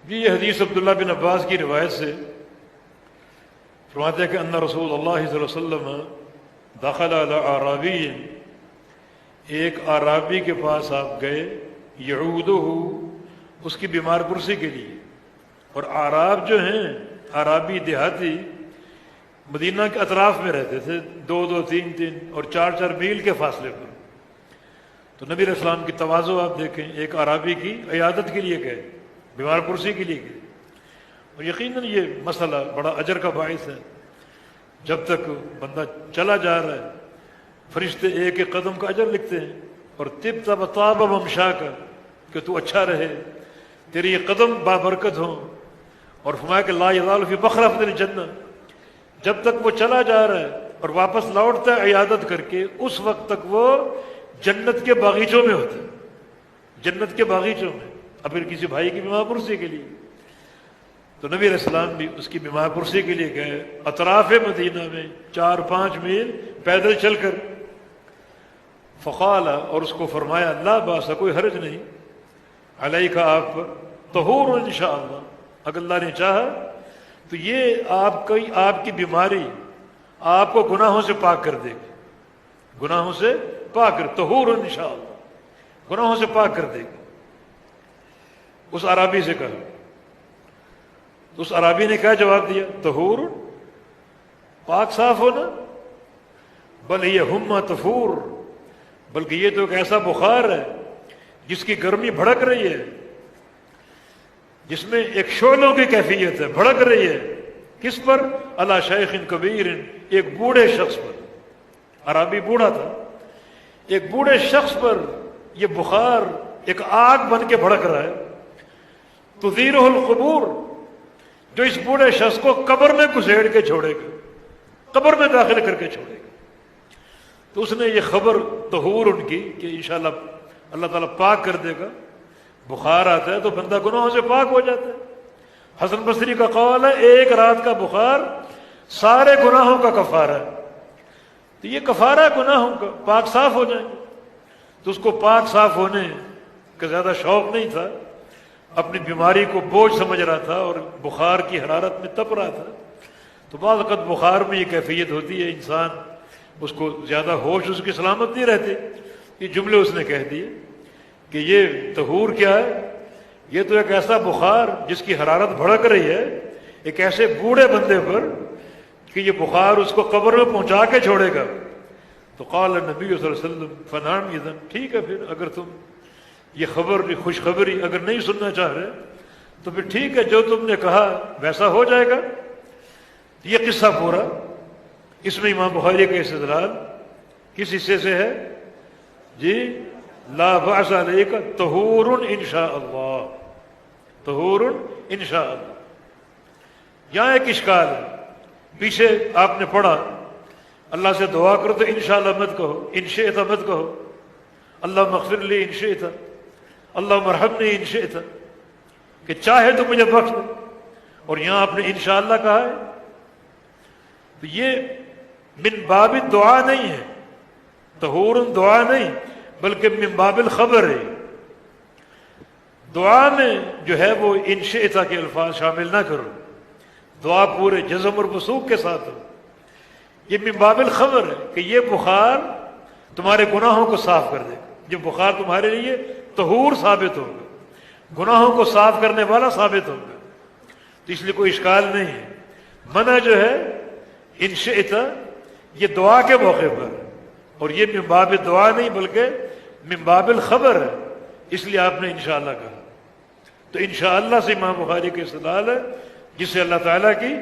جی یہ حدیث عبداللہ بن عباس کی روایت سے فرماتے ہیں کہ ان رسول اللہ صلی اللہ علیہ وسلم دخل علی اعرابی، ایک اعرابی کے پاس آپ گئے، یعودہ، اس کی بیمار پرسی کے لیے. اور اعراب جو ہیں، اعرابی دیہاتی، مدینہ کے اطراف میں رہتے تھے، 2-2 3-3 اور 4-4 میل کے فاصلے پر. تو نبی علیہ السلام کی تواضع آپ دیکھیں، ایک اعرابی کی عیادت کے لیے گئے، بیمار پرسی کے لیے گئے. اور یقیناً یہ مسئلہ بڑا اجر کا باعث ہے. جب تک بندہ چلا جا رہا ہے فرشتے ایک ایک قدم کا اجر لکھتے ہیں. اور طب تب طاب ممشا کا، کہ تو اچھا رہے، تیری یہ قدم بابرکت ہوں. اور فرمایا کہ لا یزال فی بخرفۃ الجنہ، جب تک وہ چلا جا رہا ہے اور واپس لوٹتا ہے عیادت کر کے، اس وقت تک وہ جنت کے باغیچوں میں ہوتا ہے، جنت کے باغیچوں میں. اب پھر کسی بھائی کی بیمار پرسی کے لیے تو نبی علیہ السلام بھی اس کی بیمار پرسی کے لیے گئے اطراف مدینہ میں 4-5 میل پیدل چل کر. فقال، اور اس کو فرمایا، لا باس، کوئی حرج نہیں، علیک، آپ پر، طہور انشاءاللہ، اگر اللہ نے چاہا تو یہ آپ کی بیماری آپ کو گناہوں سے پاک کر دے گی، گناہوں سے پاک کر، طہور انشاءاللہ، گناہوں سے پاک کر دے گی. اس عرابی سے کہا، تو اس عرابی نے کیا جواب دیا؟ طہور، پاک صاف ہونا، بل یہ ہمہ تفور، بلکہ یہ تو ایک ایسا بخار ہے جس کی گرمی بھڑک رہی ہے، جس میں ایک شعلوں کی کیفیت ہے، بھڑک رہی ہے. کس پر؟ علی شیخ کبیر، ایک بوڑھے شخص پر. عربی بوڑھا تھا، ایک بوڑھے شخص پر یہ بخار ایک آگ بن کے بھڑک رہا ہے. تثیرہ القبور، جو اس بوڑھے شخص کو قبر میں گھسیڑ کے چھوڑے گا، قبر میں داخل کر کے چھوڑے گا. تو اس نے یہ خبر طہور ان کی کہ انشاءاللہ اللہ تعالیٰ پاک کر دے گا. بخار آتا ہے تو بندہ گناہوں سے پاک ہو جاتا ہے. حسن بصری کا قول ہے، ایک رات کا بخار سارے گناہوں کا کفارہ ہے. تو یہ کفارہ گناہوں کا، پاک صاف ہو جائیں گے. تو اس کو پاک صاف ہونے کا زیادہ شوق نہیں تھا، اپنی بیماری کو بوجھ سمجھ رہا تھا اور بخار کی حرارت میں تپ رہا تھا. تو بعض وقت بخار میں یہ کیفیت ہوتی ہے، انسان اس کو زیادہ ہوش، اس کی سلامت نہیں رہتی. یہ جملے اس نے کہہ دیے کہ یہ طہور کیا ہے، یہ تو ایک ایسا بخار جس کی حرارت بھڑک رہی ہے ایک ایسے بوڑھے بندے پر کہ یہ بخار اس کو قبر میں پہنچا کے چھوڑے گا. تو قال نبی صلی اللہ علیہ وسلم فنعم اذن، ٹھیک ہے پھر اگر تم یہ خبر، خوشخبری اگر نہیں سننا چاہ رہے تو پھر ٹھیک ہے، جو تم نے کہا ویسا ہو جائے گا. یہ قصہ پورا، اس میں امام بخاری کا استدلال کس حصے سے ہے؟ جی، لا بأس علیک طہور انشاء اللہ، طہور انشاء اللہ. یہاں ایک اشکال ہے، پیچھے آپ نے پڑھا اللہ سے دعا کرو تو انشاءاللہ مت کہو، ان شئت مت کہو، اللہم اغفر لی ان شئت، اللہم ارحمنی ان شئت، کہ چاہے تو مجھے بخش دے. اور یہاں آپ نے انشاءاللہ کہا ہے. تو یہ من باب دعا نہیں ہے، طہور دعا نہیں بلکہ من باب الخبر ہے. دعا میں جو ہے وہ ان شئت کے الفاظ شامل نہ کرو، دعا پورے جزم اور وثوق کے ساتھ ہو. یہ من باب الخبر ہے کہ یہ بخار تمہارے گناہوں کو صاف کر دے گا. یہ بخار تمہارے لیے طہور ثابت ہوگا، گناہوں کو صاف کرنے والا ثابت ہوگا. تو اس لیے کوئی اشکال نہیں ہے. منع جو ہے ان شئت یہ دعا کے موقع پر، اور یہ من باب دعا نہیں بلکہ من باب الخبر ہے، اس لیے آپ نے انشاءاللہ کہا. تو انشاءاللہ سے امام بخاری کے استدلال ہے، جس سے اللہ تعالیٰ کی